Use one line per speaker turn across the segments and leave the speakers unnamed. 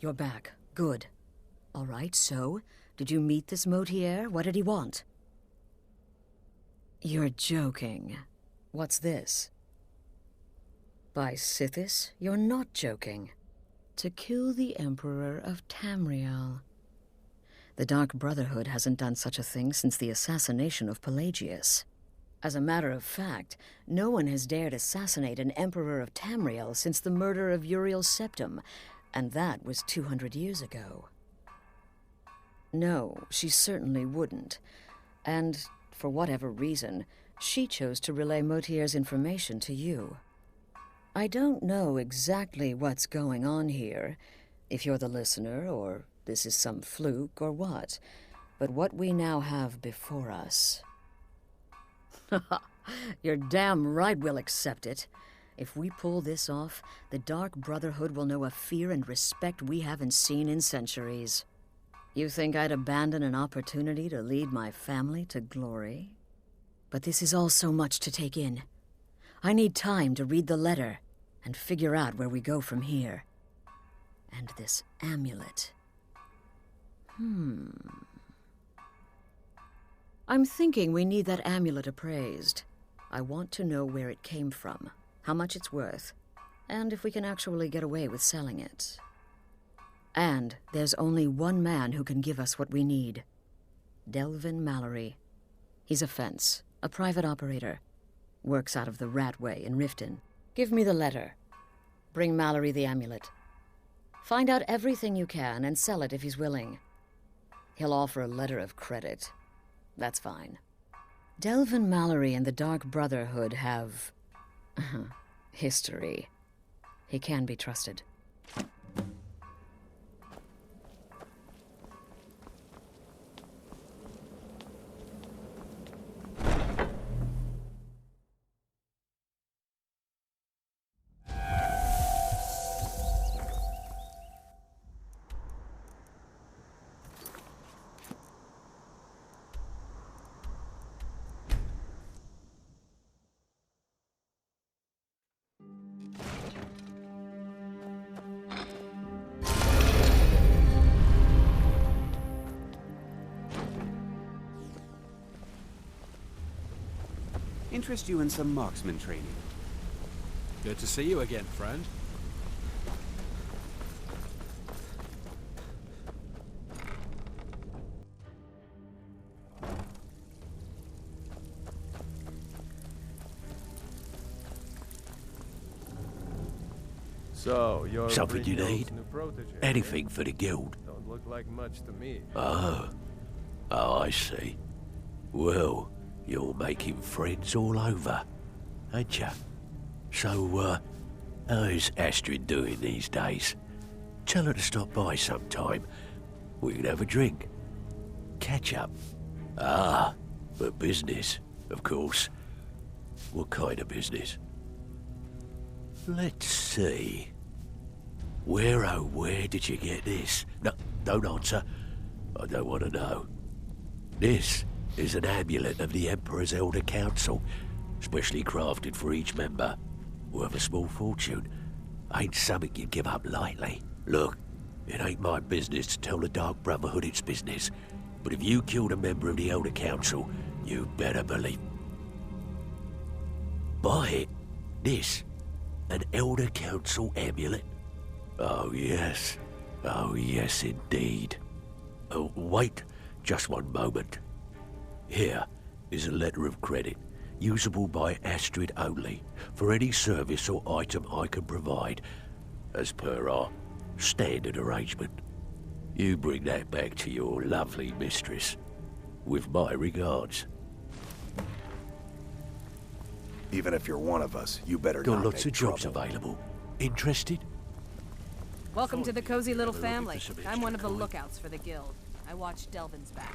you're back. Good. All right, so, did you meet this Motier? What did he want? You're joking. What's this? By Sithis, you're not joking. To kill the Emperor of Tamriel. The Dark Brotherhood hasn't done such a thing since the assassination of Pelagius. As a matter of fact, no one has dared assassinate an Emperor of Tamriel since the murder of Uriel Septim, and that was 200 years ago. No, she certainly wouldn't. And, for whatever reason, she chose to relay Motier's information to you. I don't know exactly what's going on here, if you're the listener, or this is some fluke, or what. But what we now have before us... You're damn right we'll accept it. If we pull this off, the Dark Brotherhood will know a fear and respect we haven't seen in centuries. You think I'd abandon an opportunity to lead my family to glory? But this is all so much to take in. I need time to read the letter and figure out where we go from here. And this amulet. I'm thinking we need that amulet appraised. I want to know where it came from, how much it's worth, and if we can actually get away with selling it. And there's only one man who can give us what we need. Delvin Mallory. He's a fence, a private operator. Works out of the Ratway in Riften. Give me the letter. Bring Mallory the amulet. Find out everything you can and sell it if he's willing. He'll offer a letter of credit. That's fine. Delvin Mallory and the Dark Brotherhood have... history. He can be trusted.
Interest you in some marksman training.
Good to see you again, friend.
So, you're
Something you
Brynjolf's
need?
new protege,
Anything for the guild?
Don't look like much to me.
Oh, I see. Well, you're making friends all over, ain't ya? So, how's Astrid doing these days? Tell her to stop by sometime. We can have a drink. Catch up. Ah, but business, of course. What kind of business? Let's see. Where, oh, where did you get this? No, don't answer. I don't want to know. This is an amulet of the Emperor's Elder Council, specially crafted for each member. Worth a small fortune. Ain't something you give up lightly. Look, it ain't my business to tell the Dark Brotherhood its business, but if you killed a member of the Elder Council, you better believe... Buy it. This. An Elder Council amulet. Oh yes indeed. Oh, wait just one moment. Here is a letter of credit, usable by Astrid only, for any service or item I can provide, as per our standard arrangement. You bring that back to your lovely mistress, with my regards.
Even if you're one of us, you better
Got
not
lots
make
of jobs
trouble.
available. Interested?
Welcome to the cozy little
We're looking
family.
for some
I'm
extra
one of the
coin.
lookouts for the guild. I watch Delvin's back.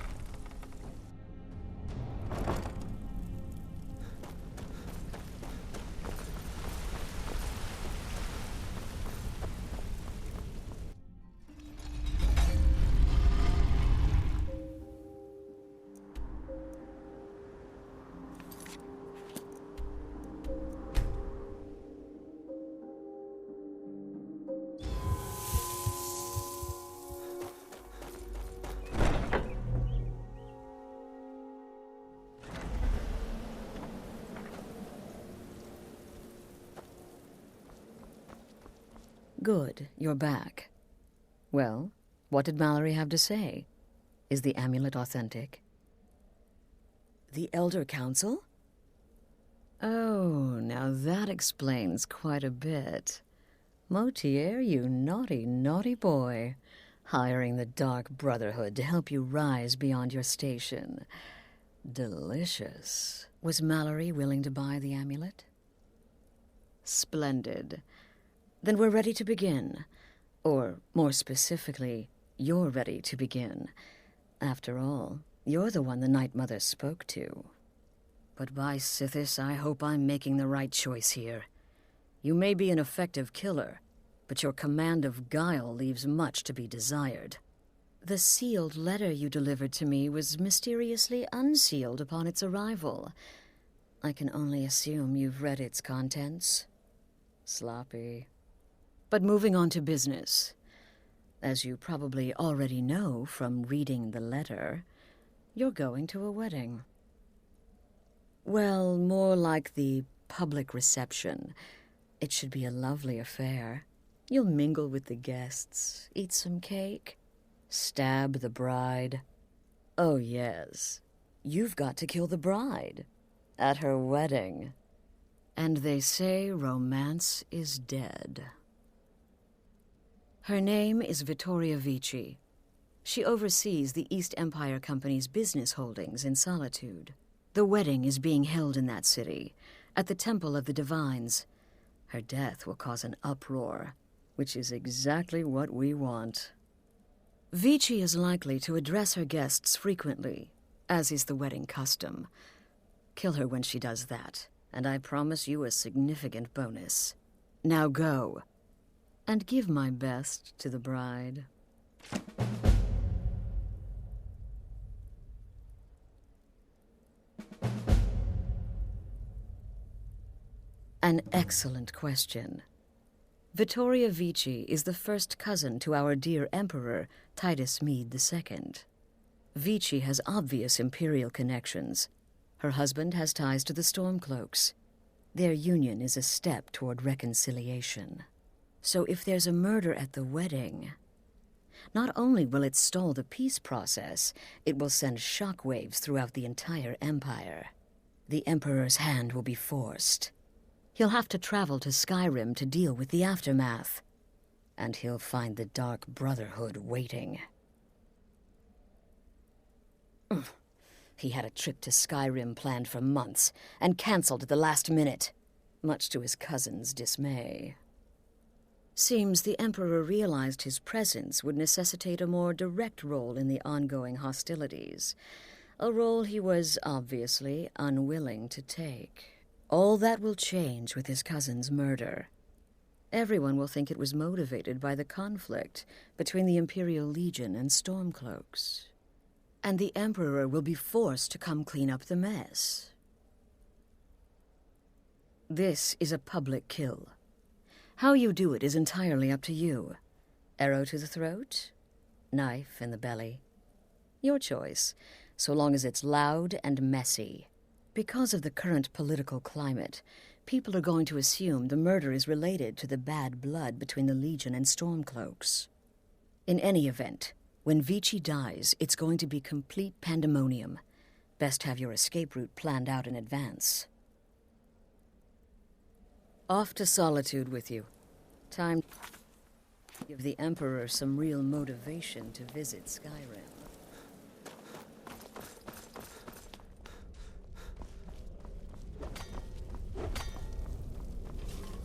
Good, you're back. Well, what did Mallory have to say? Is the amulet authentic? The Elder Council? Oh, now that explains quite a bit. Motier, you naughty, naughty boy. Hiring the Dark Brotherhood to help you rise beyond your station. Delicious. Was Mallory willing to buy the amulet? Splendid. Then we're ready to begin. Or, more specifically, you're ready to begin. After all, you're the one the Night Mother spoke to. But by Sithis, I hope I'm making the right choice here. You may be an effective killer, but your command of guile leaves much to be desired. The sealed letter you delivered to me was mysteriously unsealed upon its arrival. I can only assume you've read its contents. Sloppy. But moving on to business. As you probably already know from reading the letter, you're going to a wedding. Well, more like the public reception. It should be a lovely affair. You'll mingle with the guests, eat some cake, stab the bride. Oh, yes. You've got to kill the bride. At her wedding. And they say romance is dead. Her name is Vittoria Vici. She oversees the East Empire Company's business holdings in Solitude. The wedding is being held in that city, at the Temple of the Divines. Her death will cause an uproar, which is exactly what we want. Vici is likely to address her guests frequently, as is the wedding custom. Kill her when she does that, and I promise you a significant bonus. Now go, and give my best to the bride. An excellent question. Vittoria Vici is the first cousin to our dear Emperor, Titus Mede II. Vici has obvious imperial connections. Her husband has ties to the Stormcloaks. Their union is a step toward reconciliation. So if there's a murder at the wedding, not only will it stall the peace process, it will send shockwaves throughout the entire empire. The Emperor's hand will be forced. He'll have to travel to Skyrim to deal with the aftermath. And he'll find the Dark Brotherhood waiting. He had a trip to Skyrim planned for months, and cancelled at the last minute, much to his cousin's dismay. Seems the Emperor realized his presence would necessitate a more direct role in the ongoing hostilities, a role he was obviously unwilling to take. All that will change with his cousin's murder. Everyone will think it was motivated by the conflict between the Imperial Legion and Stormcloaks. And the Emperor will be forced to come clean up the mess. This is a public kill. How you do it is entirely up to you. Arrow to the throat? Knife in the belly? Your choice, so long as it's loud and messy. Because of the current political climate, people are going to assume the murder is related to the bad blood between the Legion and Stormcloaks. In any event, when Vici dies, it's going to be complete pandemonium. Best have your escape route planned out in advance. Off to Solitude with you. Time to give the Emperor some real motivation to visit Skyrim.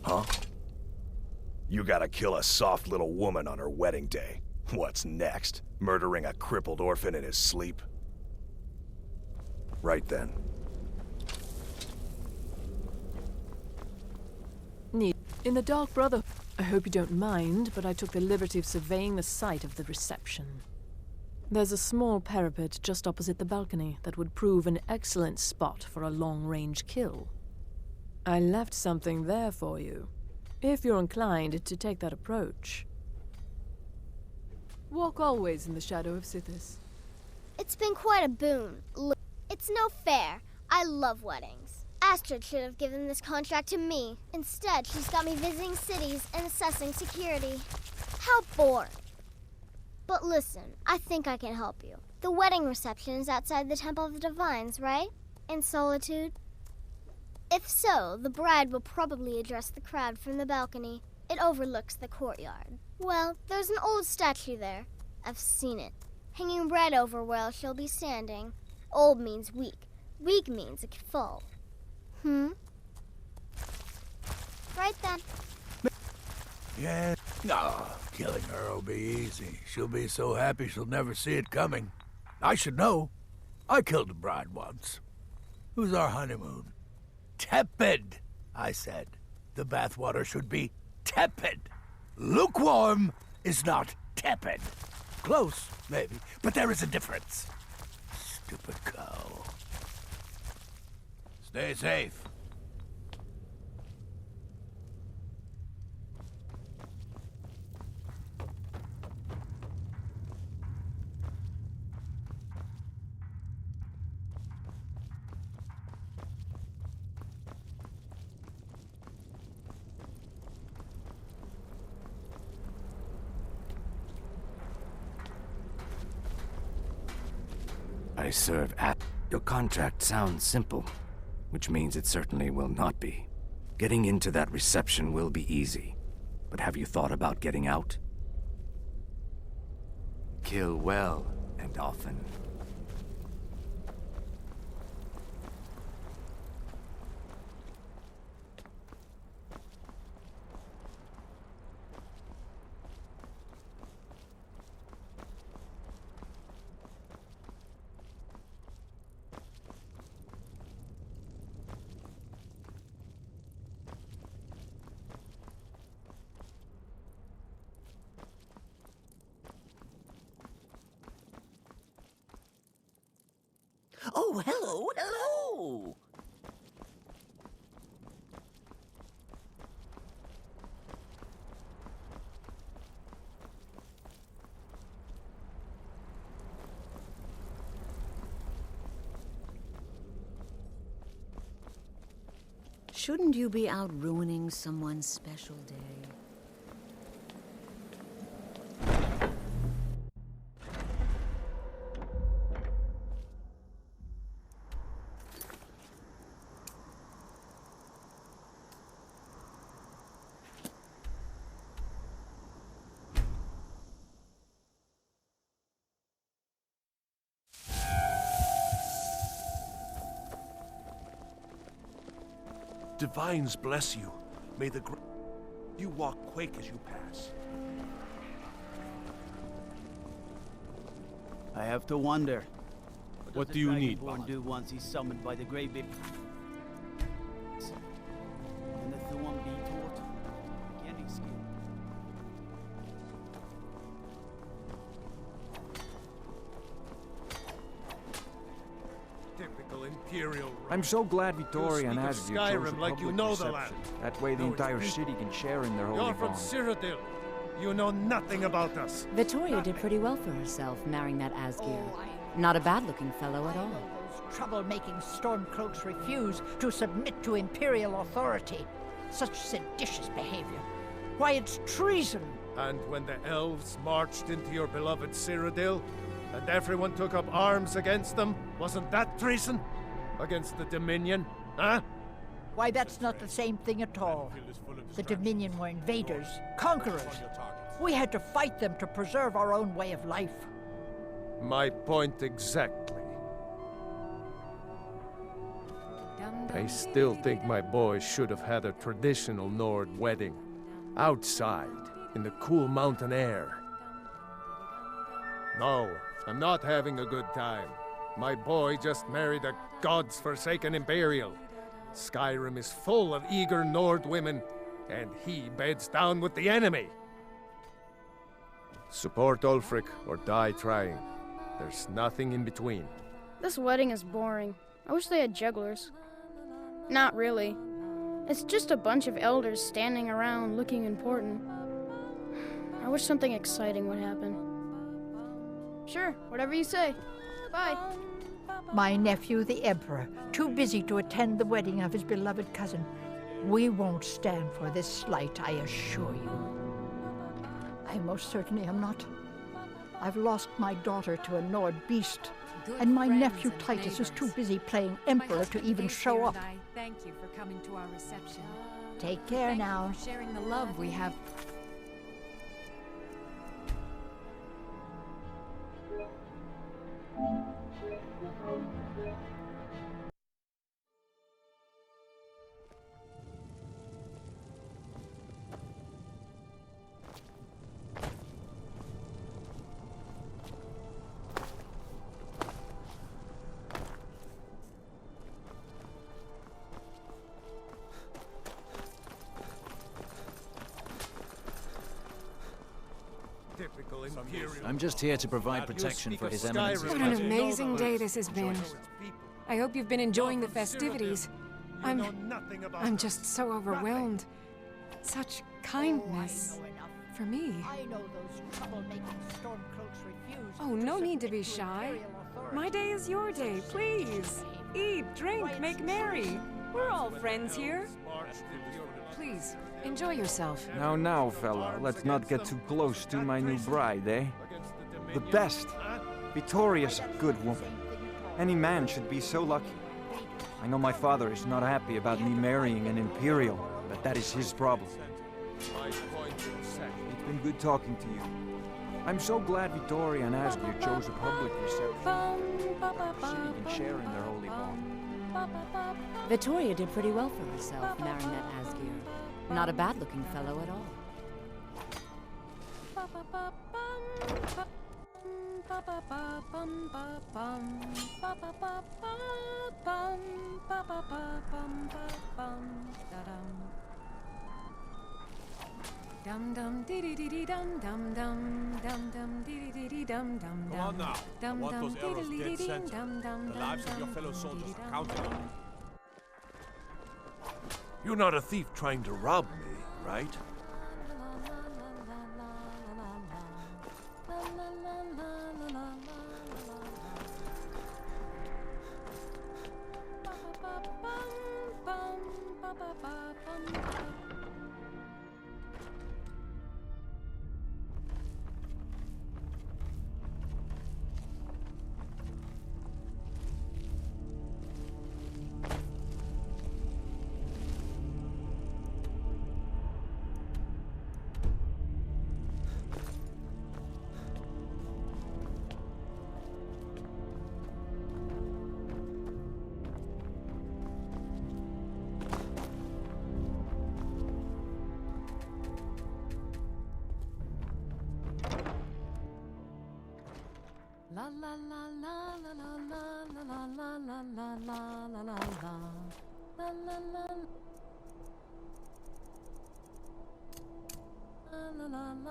Huh? You gotta kill a soft little woman on her wedding day. What's next? Murdering a crippled orphan in his sleep? Right then.
In the Dark Brother, I hope you don't mind, but I took the liberty of surveying the site of the reception. There's a small parapet just opposite the balcony that would prove an excellent spot for a long-range kill. I left something there for you, if you're inclined to take that approach. Walk always in the shadow of Sithis.
It's been quite a boon. It's no fair. I love weddings. Astrid should have given this contract to me. Instead, she's got me visiting cities and assessing security. How boring. But listen, I think I can help you. The wedding reception is outside the Temple of the Divines, right? In Solitude? If so, the bride will probably address the crowd from the balcony. It overlooks the courtyard. Well, there's an old statue there. I've seen it. Hanging right over where she'll be standing. Old means weak. Weak means it could fall. Right then.
Yeah. No, killing her will be easy. She'll be so happy she'll never see it coming. I should know. I killed a bride once. It was our honeymoon. Tepid, I said. The bathwater should be tepid. Lukewarm is not tepid. Close, maybe, but there is a difference. Stupid cow. Stay safe.
I serve at... Your contract sounds simple, which means it certainly will not be. Getting into that reception will be easy, but have you thought about getting out? Kill well and often.
Oh, hello, hello!
Shouldn't you be out ruining someone's special day?
Divines bless you. May the you walk quake as you pass.
I have to wonder.
What do you need,
What does the Dragonborn do once he's summoned by the Grey Big? Can the Thuan be taught? Can he skill?
Typical Imperial.
I'm so glad Vittoria and
You speak
Asgir
of
chose
Skyrim
a
like you
public
know the
reception.
land.
That way the
No, it's
entire
peaceful.
city can share in their holy
You're from
bond.
Cyrodiil. You know nothing about us.
Vittoria did pretty well for herself, marrying that Asgir. Not a bad-looking fellow at all.
Those trouble-making Stormcloaks refuse to submit to Imperial authority. Such seditious behavior. Why, it's treason!
And when the elves marched into your beloved Cyrodiil, and everyone took up arms against them, wasn't that treason? Against the Dominion, huh?
Why, that's not the same thing at all. The Dominion were invaders, conquerors. We had to fight them to preserve our own way of life.
My point exactly. I still think my boy should have had a traditional Nord wedding. Outside, in the cool mountain air. No, I'm not having a good time. My boy just married a god's-forsaken Imperial. Skyrim is full of eager Nord women, and he beds down with the enemy. Support Ulfric or die trying. There's nothing in between.
This wedding is boring. I wish they had jugglers. Not really. It's just a bunch of elders standing around looking important. I wish something exciting would happen. Sure, whatever you say. Bye.
My nephew, the Emperor, too busy to attend the wedding of his beloved cousin. We won't stand for this slight, I assure you. I most certainly am not. I've lost my daughter to a Nord beast, and my nephew Titus is too busy playing Emperor to even show up.
I thank you for coming to our reception.
Take care now.
Thank you for sharing the love we have.
I'm just here to provide protection for His Eminence.
What an amazing day this has been. I hope you've been enjoying the festivities. I'm just so overwhelmed. Such kindness. For me.
I know those troublemaking stormcloaks refuse.
Oh, no need to be shy. My day is your day, please. Eat, drink, make merry. We're all friends here. Please, enjoy yourself.
Now, fella, let's not get too close to my new bride, eh? The best. Victoria's a good woman. Any man should be so lucky. I know my father is not happy about me marrying an Imperial, but that is his problem. It's been good talking to you. I'm so glad Vittoria and Asgeir chose a public reception. And share in their holy bond.
Vittoria did pretty well for herself, marrying that Asgeir. Not a bad-looking fellow at all.
Dum dum dee dee dee dee dum dum dum dum dum dee dee dee dum dum dum.
Come on now. I
Dum
want
dum
those arrows
dee
dead
dee
center.
dum dum
The
dum
lives of your
dum
fellow
dum
soldiers
dee
are
dum
counted on
dum.
it.
You're not a thief trying to rob me, right?
La la la la la la la la la la la la la la la la la la.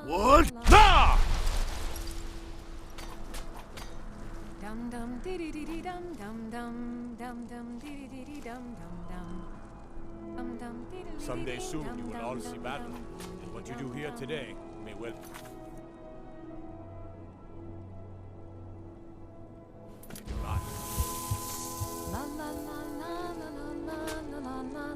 What? Ah!
Dum dum dee dee dee dee dum dum dum dum dum dee dee dee dum dum dum dum dum dee dee.
Someday soon you will all see battle, and what you do here today may well.
La la la la la la la la la.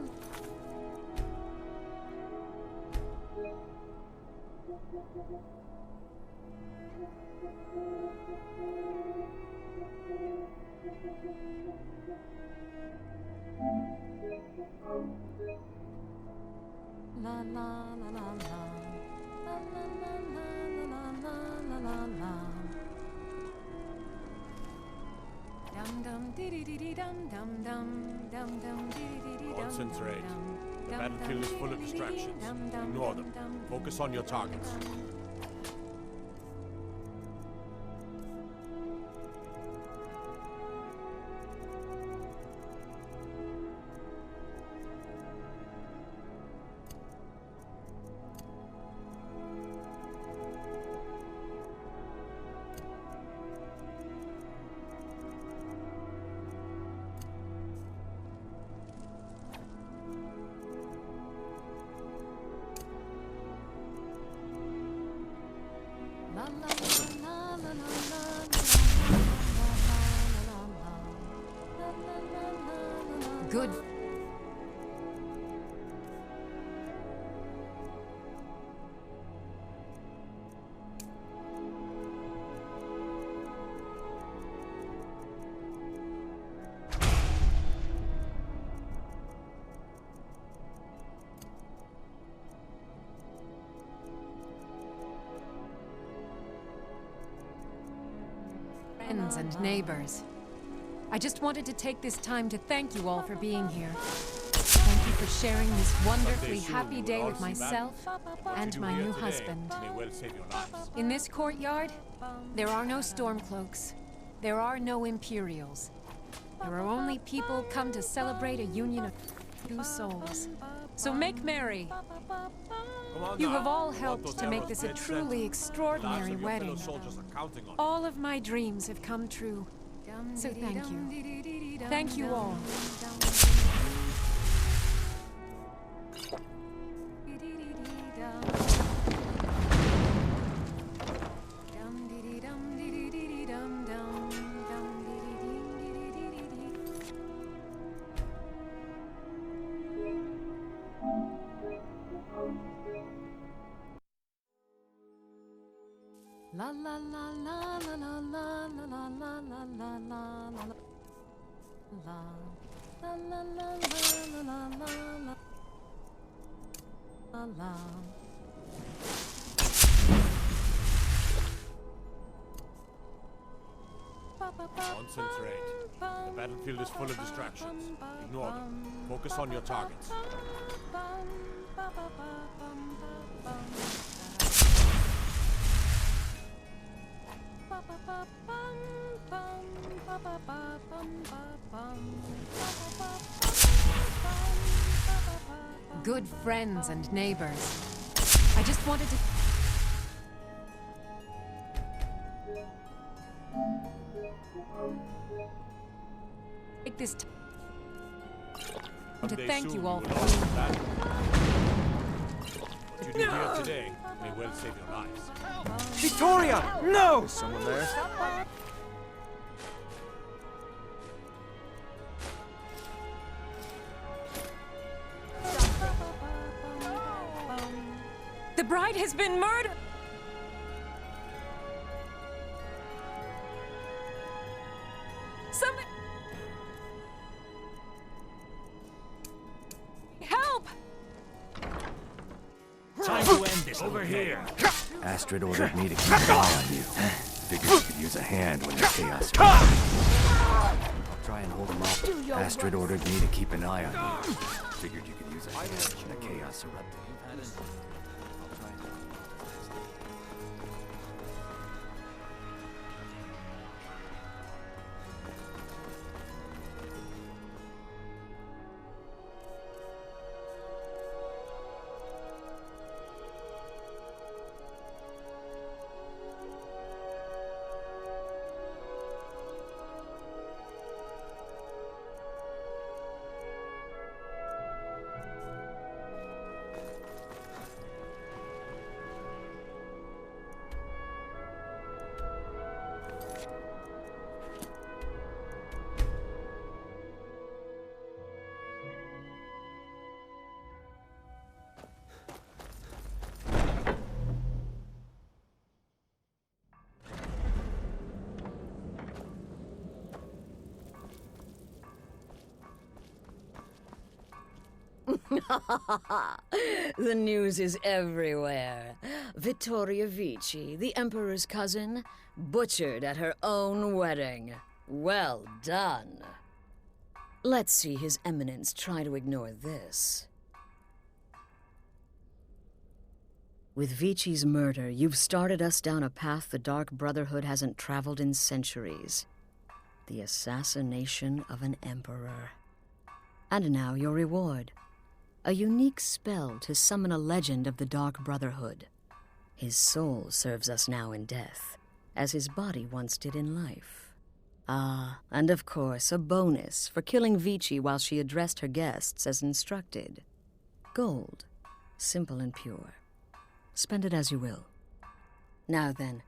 La la la la la. La la la la la la la la. Dum dum dee dee dee dee dum dum dum dum dum dee dee dee dum.
Concentrate. The battlefield is full of distractions. Ignore them. Focus on your targets.
Good. Friends and neighbors. I just wanted to take this time to thank you all for being here. Thank you for sharing this wonderfully happy day with myself and my new husband. In this courtyard, there are no Stormcloaks. There are no Imperials. There are only people come to celebrate a union of two souls. So make merry. You have all helped to make this a truly extraordinary wedding. All of my dreams have come true. So thank you. Thank you all. La la la la la la la la la la la la la la la la la la.
Concentrate. The battlefield is full of distractions. Ignore them. Focus on your targets.
Good friends and neighbors. I just wanted to... take this time to thank you all for being here.
What you did here today may well save your lives.
Victoria! No!
Is someone there?
The bride has been murdered! Somebody... help!
Time to end this over here. Astrid ordered me to keep an eye on you. Figured you could use a hand when the chaos erupted. I'll try and hold him off. Astrid ordered me to keep an eye on you. Figured you could use a hand when the chaos erupted.
The news is everywhere. Vittoria Vici, the Emperor's cousin, butchered at her own wedding. Well done. Let's see His Eminence try to ignore this. With Vici's murder, you've started us down a path the Dark Brotherhood hasn't traveled in centuries. The assassination of an emperor. And now your reward. A unique spell to summon a legend of the Dark Brotherhood. His soul serves us now in death, as his body once did in life. Ah, and of course, a bonus for killing Vici while she addressed her guests as instructed. Gold, simple and pure. Spend it as you will. Now then,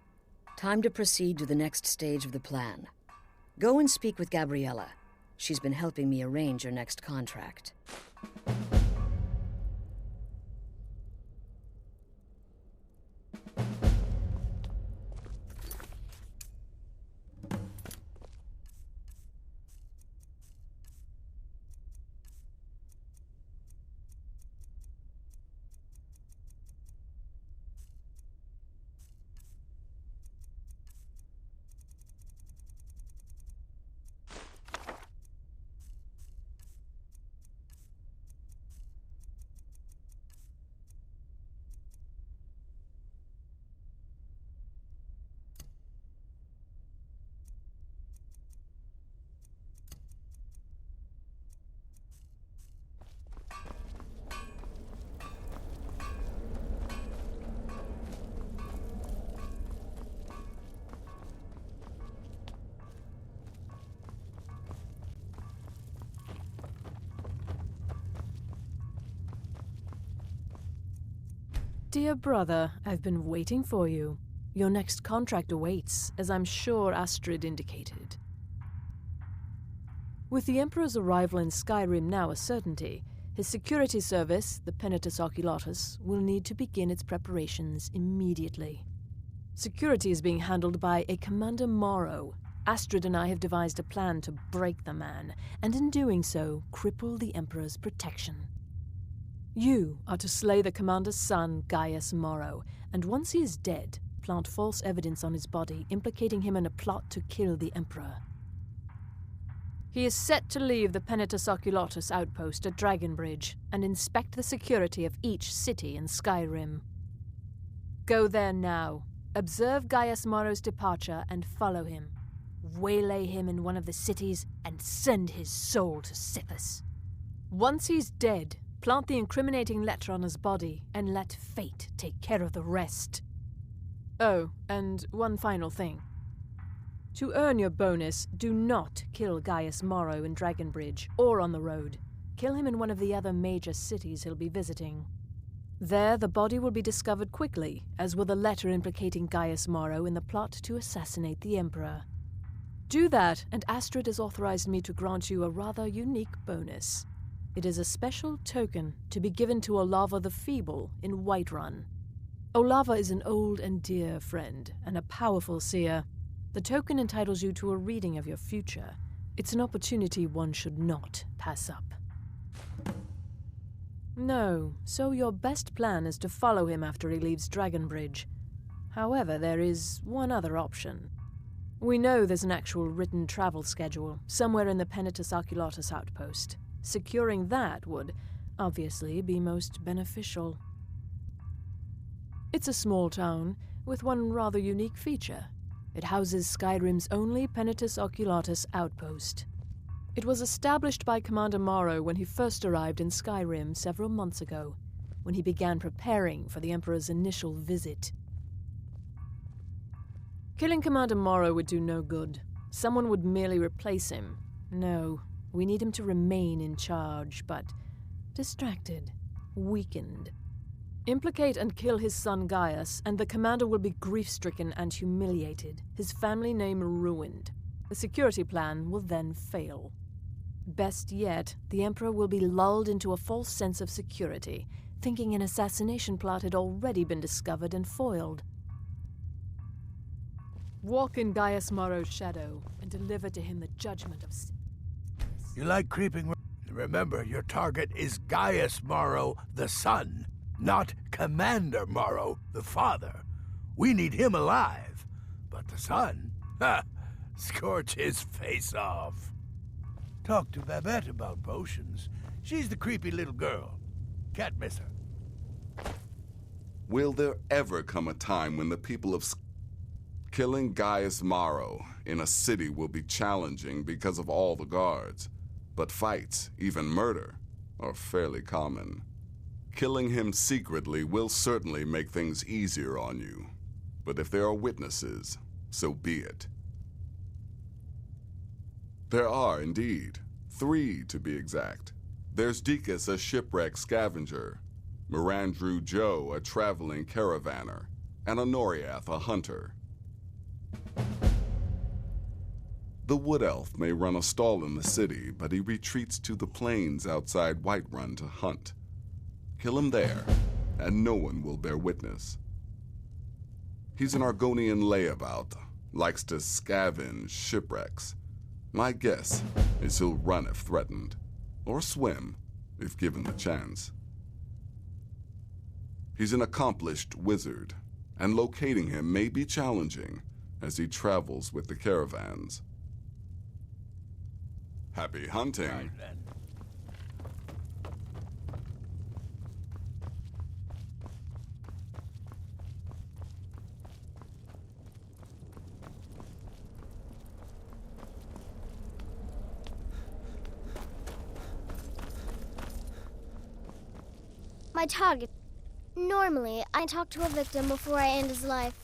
time to proceed to the next stage of the plan. Go and speak with Gabriella. She's been helping me arrange your next contract.
Dear brother, I've been waiting for you. Your next contract awaits, as I'm sure Astrid indicated. With the Emperor's arrival in Skyrim now a certainty, his security service, the Penitus Oculatus, will need to begin its preparations immediately. Security is being handled by a Commander Morrow. Astrid and I have devised a plan to break the man, and in doing so, cripple the Emperor's protection. You are to slay the Commander's son, Gaius Morrow, and once he is dead, plant false evidence on his body, implicating him in a plot to kill the Emperor. He is set to leave the Penitus Oculatus outpost at Dragonbridge and inspect the security of each city in Skyrim. Go there now, observe Gaius Morrow's departure and follow him. Waylay him in one of the cities and send his soul to Sithis. Once he's dead, plant the incriminating letter on his body and let fate take care of the rest. Oh, and one final thing. To earn your bonus, do not kill Gaius Morrow in Dragonbridge or on the road. Kill him in one of the other major cities he'll be visiting. There, the body will be discovered quickly, as will the letter implicating Gaius Morrow in the plot to assassinate the Emperor. Do that, and Astrid has authorized me to grant you a rather unique bonus. It is a special token to be given to Olava the Feeble in Whiterun. Olava is an old and dear friend, and a powerful seer. The token entitles you to a reading of your future. It's an opportunity one should not pass up. No, so your best plan is to follow him after he leaves Dragonbridge. However, there is one other option. We know there's an actual written travel schedule, somewhere in the Penitus Oculatus outpost. Securing that would, obviously, be most beneficial. It's a small town, with one rather unique feature. It houses Skyrim's only Penitus Oculatus outpost. It was established by Commander Morrow when he first arrived in Skyrim several months ago, when he began preparing for the Emperor's initial visit. Killing Commander Morrow would do no good. Someone would merely replace him. No, we need him to remain in charge, but distracted, weakened. Implicate and kill his son Gaius, and the commander will be grief-stricken and humiliated, his family name ruined. The security plan will then fail. Best yet, the Emperor will be lulled into a false sense of security, thinking an assassination plot had already been discovered and foiled. Walk in Gaius Morrow's shadow, and deliver to him the judgment of sin.
You like creeping? Remember, your target is Gaius Morrow, the son, not Commander Morrow, the father. We need him alive. But the son? Ha! Scorch his face off. Talk to Babette about potions. She's the creepy little girl. Can't miss her.
Will there ever come a time when the people of killing Gaius Morrow in a city will be challenging because of all the guards? But fights, even murder, are fairly common. Killing him secretly will certainly make things easier on you. But if there are witnesses, so be it. There are, indeed. 3, to be exact. There's Deacus, a shipwreck scavenger, Mirandrew Joe, a traveling caravaner, and Honoriath, a hunter. The Wood Elf may run a stall in the city, but he retreats to the plains outside Whiterun to hunt. Kill him there, and no one will bear witness. He's an Argonian layabout, likes to scavenge shipwrecks. My guess is he'll run if threatened, or swim if given the chance. He's an accomplished wizard, and locating him may be challenging as he travels with the caravans. Happy hunting.
Right, then.
My target. Normally, I talk to a victim before I end his life,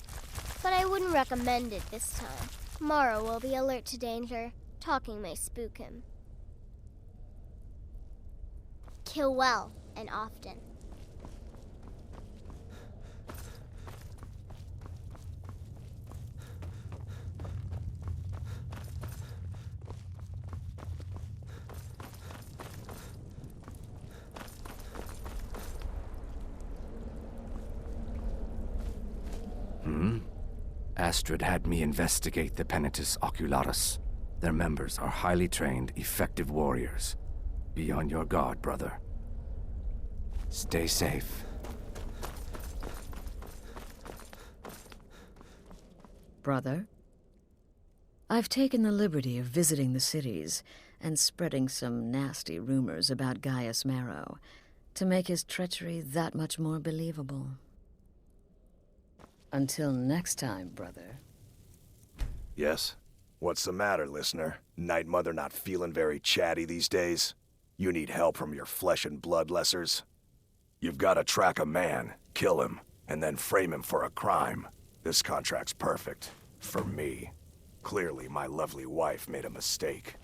but I wouldn't recommend it this time. Morrow will be alert to danger. Talking may spook him. Kill well and often.
Astrid had me investigate the Penitus Oculatus. Their members are highly trained, effective warriors. Be on your guard, brother. Stay safe.
Brother? I've taken the liberty of visiting the cities and spreading some nasty rumors about Gaius Marrow to make his treachery that much more believable. Until next time, brother.
Yes? What's the matter, listener? Night Mother not feeling very chatty these days? You need help from your flesh and blood lessers? You've got to track a man, kill him, and then frame him for a crime. This contract's perfect. For me. Clearly, my lovely wife made a mistake.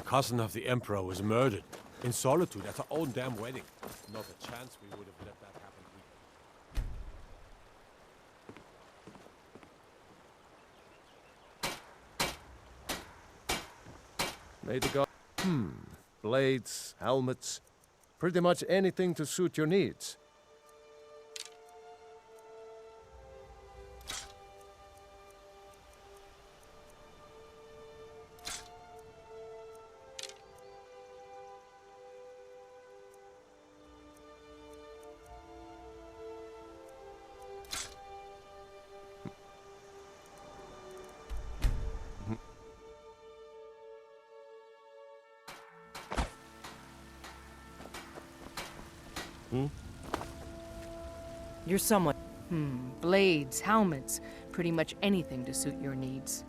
cousin of the Emperor was murdered in solitude at her own damn wedding. Not a chance we would have let that happen.
May the god... Blades, helmets, pretty much anything to suit your needs.
You're someone. Blades, helmets, pretty much anything to suit your needs.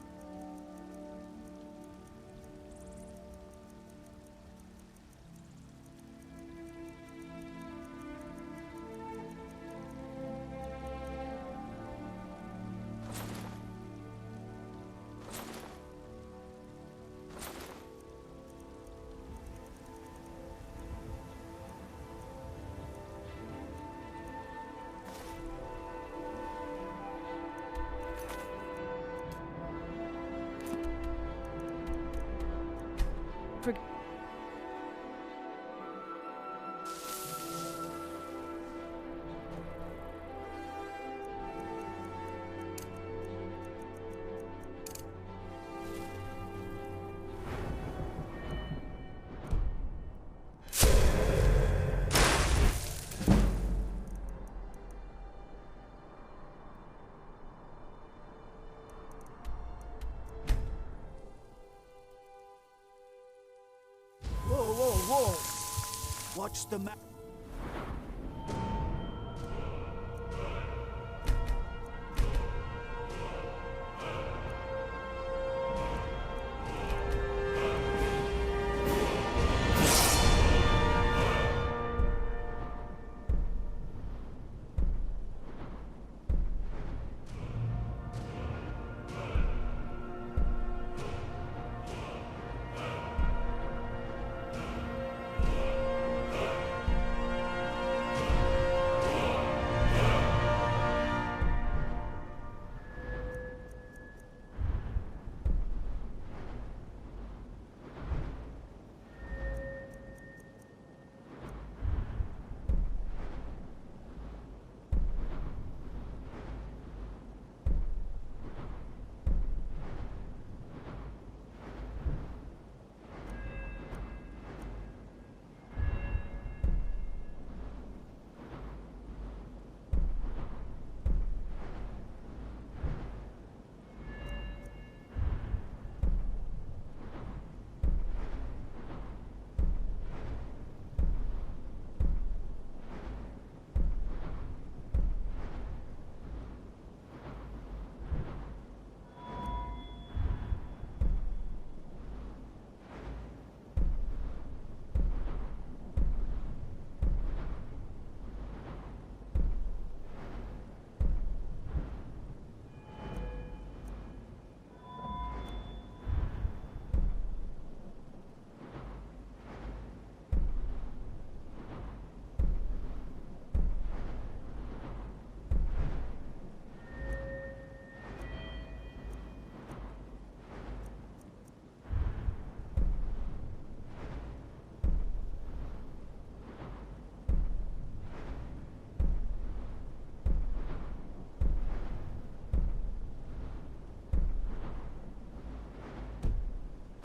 Watch the map.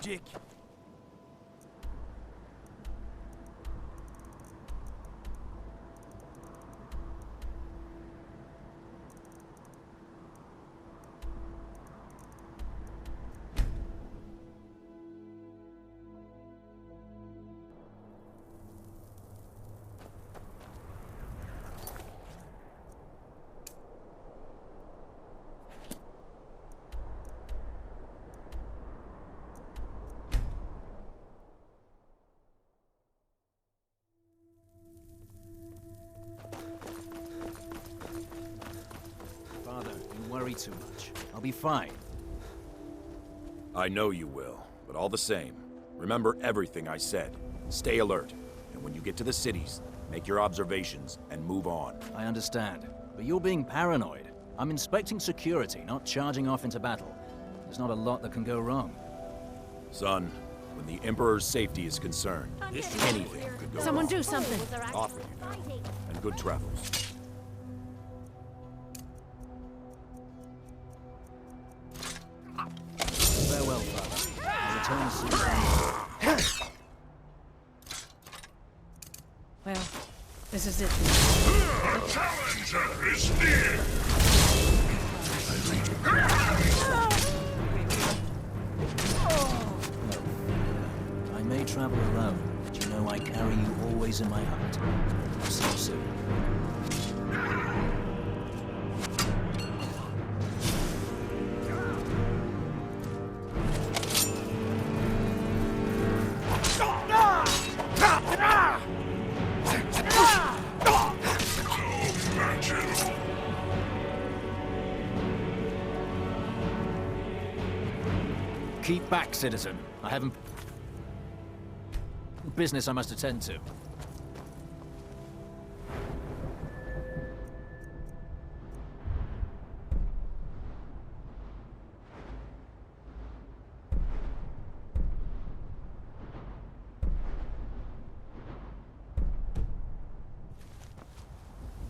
Jake.
Don't worry too much. I'll be fine.
I know you will, but all the same,
Remember everything I said. Stay alert, and when you get to the cities, make your observations and move on.
I understand, but you're being paranoid. I'm inspecting security, not charging off into battle. There's not a lot that can go wrong.
Son, when the Emperor's safety is concerned, anything could go
Someone
wrong.
do something.
Off with you now, and good travels.
Farewell, Father. I'll return soon.
Well, this is it.
The challenger is near!
I may travel alone, but you know I carry you always in my heart. I'll see you soon. Keep back, citizen. I haven't... business I must attend to.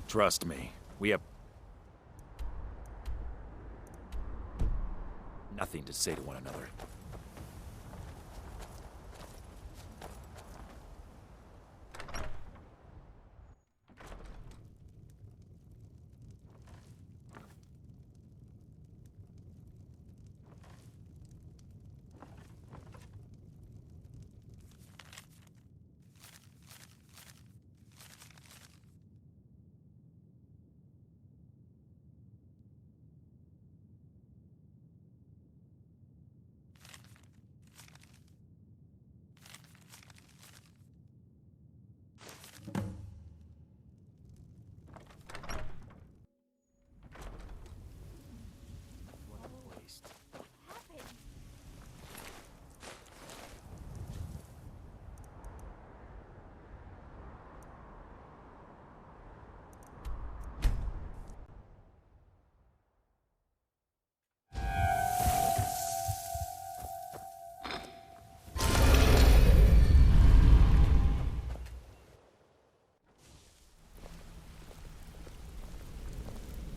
Trust me, we have nothing to say to one another.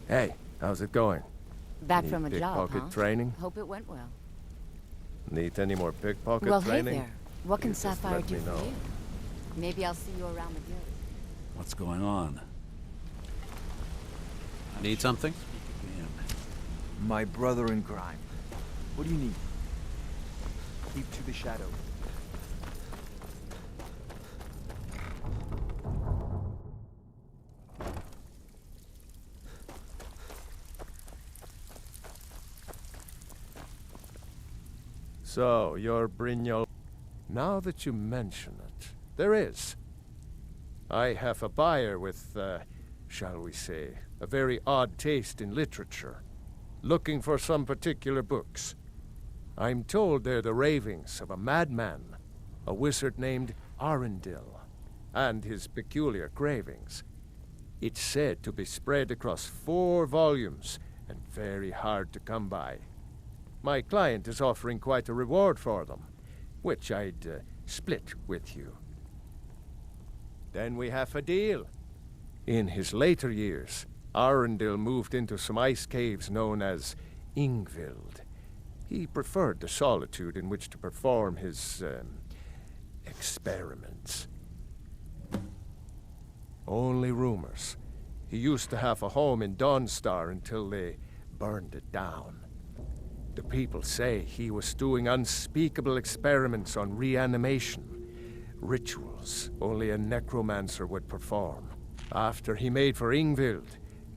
Hey, how's it going?
Back
Need
from a job,
pickpocket
huh?
training?
Hope it went well.
Need any more pickpocket
Well,
training?
hey there. What can
You just
Sapphire
let
do
me
for
know.
you? Maybe I'll see you around the guild.
What's going on? Need something?
My brother in crime. What do you need? Keep to the shadow.
So, you're Brignolle. Now that you mention it, there is. I have a buyer with, shall we say, a very odd taste in literature, looking for some particular books. I'm told they're the ravings of a madman, a wizard named Arundel, and his peculiar cravings. It's said to be spread across 4 volumes and very hard to come by. My client is offering quite a reward for them, which I'd split with you. Then we have a deal. In his later years, Arundel moved into some ice caves known as Ingvild. He preferred the solitude in which to perform his experiments. Only rumors. He used to have a home in Dawnstar until they burned it down. The people say he was doing unspeakable experiments on reanimation, rituals only a necromancer would perform. After he made for Ingvild,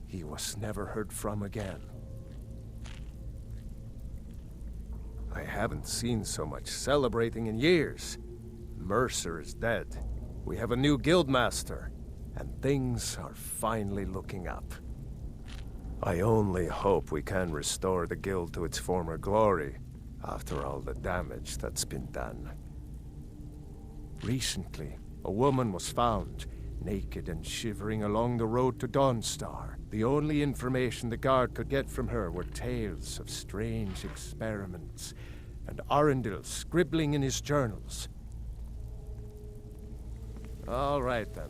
he was never heard from again. I haven't seen so much celebrating in years. Mercer is dead. We have a new guildmaster, and things are finally looking up. I only hope we can restore the guild to its former glory after all the damage that's been done. Recently, a woman was found, naked and shivering along the road to Dawnstar. The only information the guard could get from her were tales of strange experiments, and Arundel scribbling in his journals. All right, then.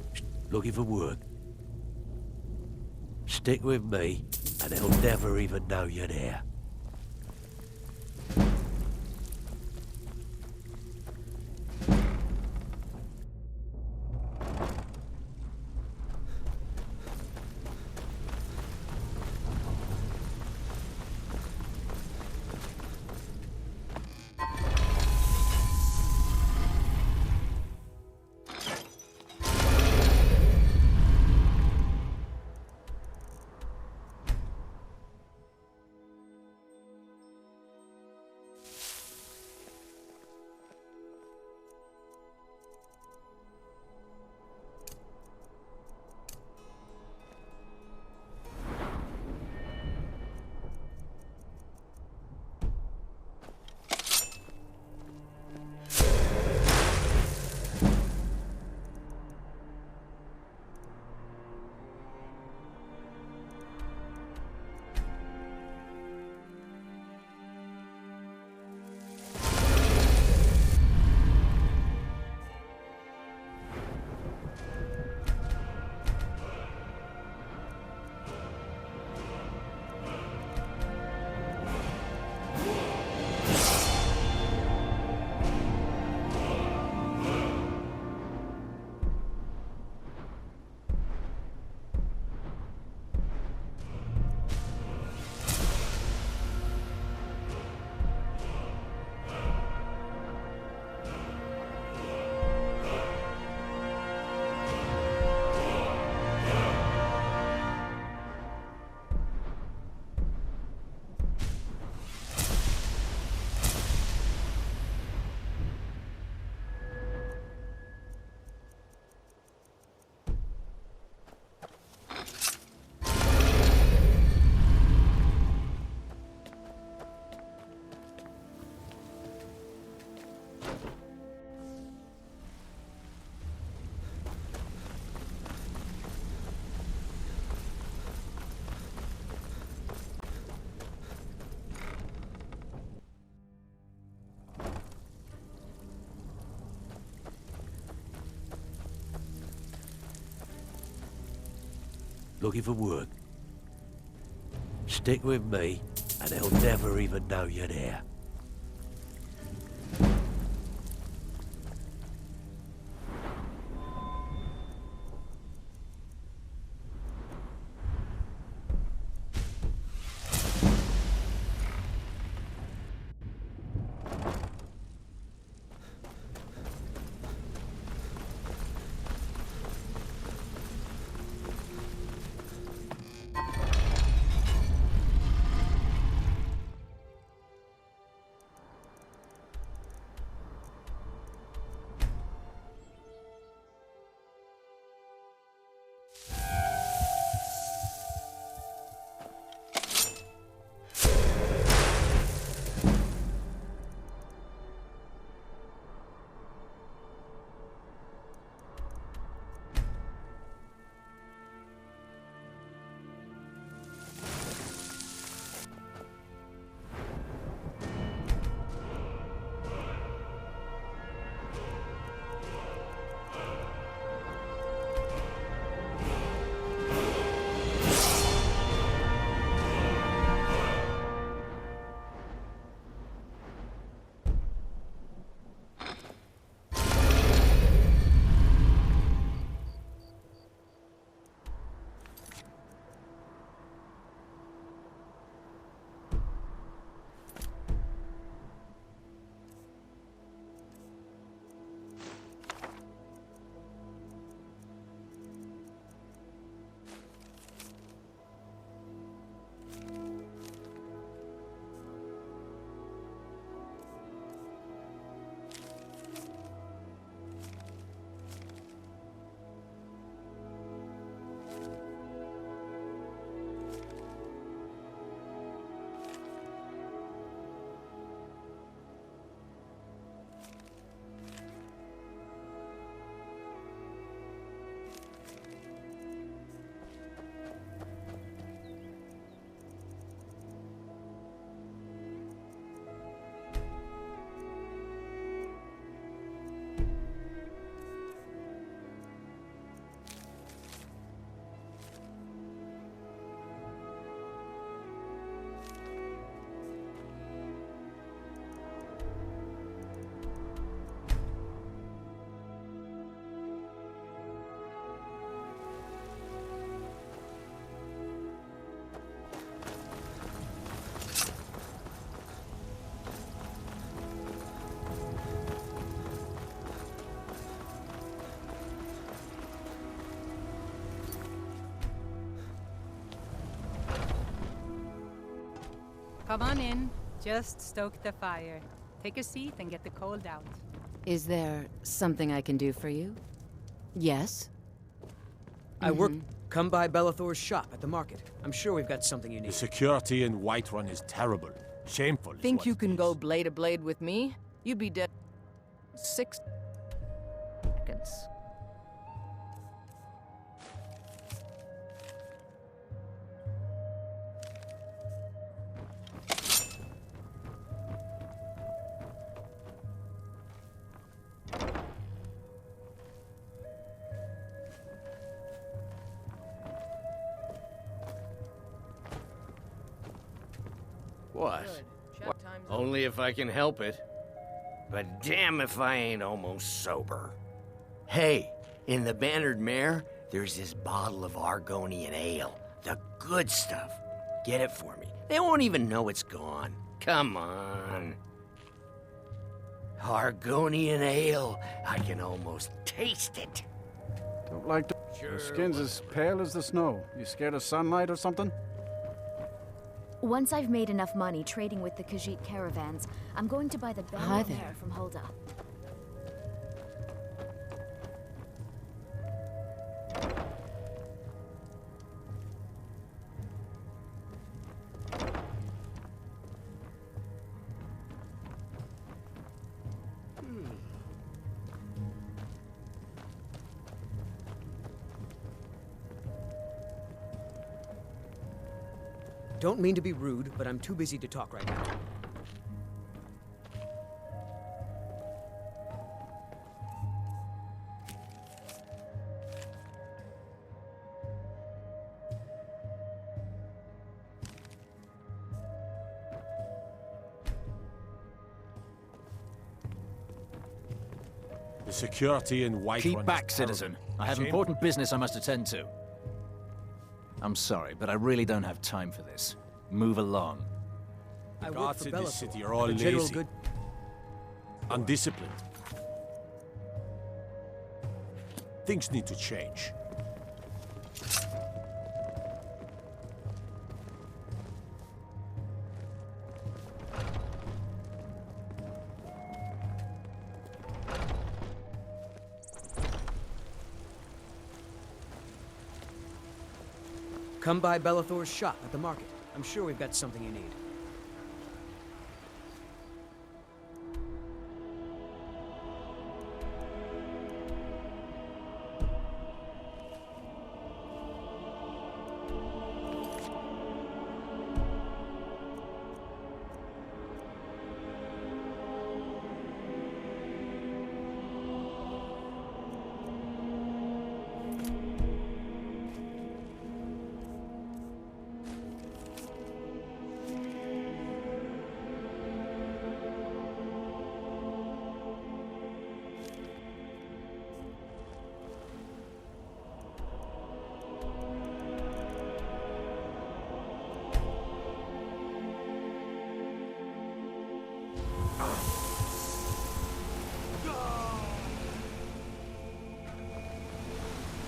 Looking for work? Stick with me, and they'll never even know you're there. Looking for work? Stick with me, and they'll never even know you're there.
Come on in. Just stoke the fire. Take a seat and get the cold out.
Is there something I can do for you? Yes?
I work. Come by Bellathor's shop at the market. I'm sure we've got something you need.
The security in Whiterun is terrible. Shameful.
Think you can go blade to blade with me? You'd be dead 6 seconds.
What? Only if I can help it. But damn if I ain't almost sober. Hey, in the Bannered Mare, there's this bottle of Argonian ale. The good stuff. Get it for me. They won't even know it's gone. Come on. Argonian ale. I can almost taste it.
Don't like to... Your skin's as pale as the snow. You scared of sunlight or something?
Once I've made enough money trading with the Khajiit caravans, I'm going to buy the
Hi
Bannered
there.
Mare from Hulda.
Don't mean to be rude, but I'm too busy to talk right now.
The security in Whiterun.
Keep back, citizen. I have important business I must attend to. I'm sorry, but I really don't have time for this. Move along.
I work
Guards
for
in this
Bellathor.
city are all
The general
lazy.
good.
Undisciplined. Things need to change.
Come by Bellathor's shop at the market. I'm sure we've got something you need.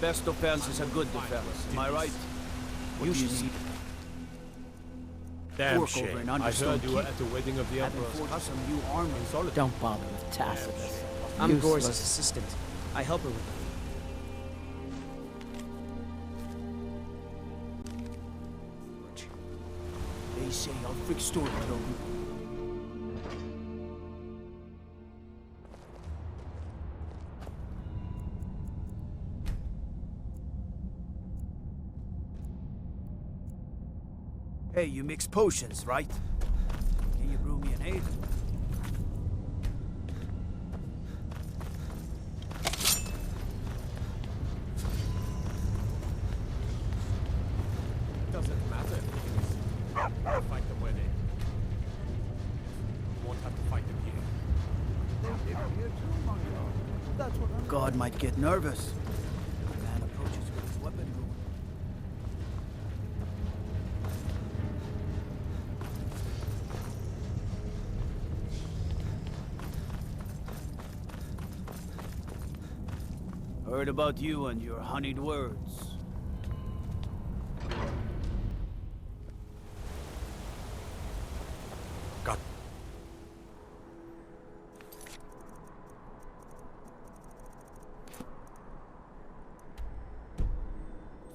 Best offense is a good defense. Am I right? What
You
do you
should
need?
Damn
Work
shame.
over an
I
understone
heard you were
keep.
at the wedding of the
Having
Emperor's
forged
cousin.
some new armor.
Solid.
Don't bother with Tacitus.
I'm Gore's
Useless.
assistant. I help her with
They say I'll fix storytelling. Hey, you mix potions, right? Can you brew me an ale?
Doesn't matter. We'll fight the wedding. You won't have to fight them here.
God might get nervous. A man approaches with his weapon drawn. Heard about you and your honeyed words.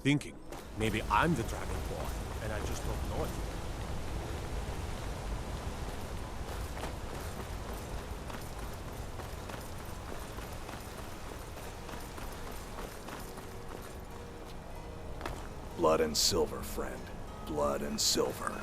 thinking maybe I'm the Dragonborn, and I just don't know it.
Blood and silver, friend. Blood and silver.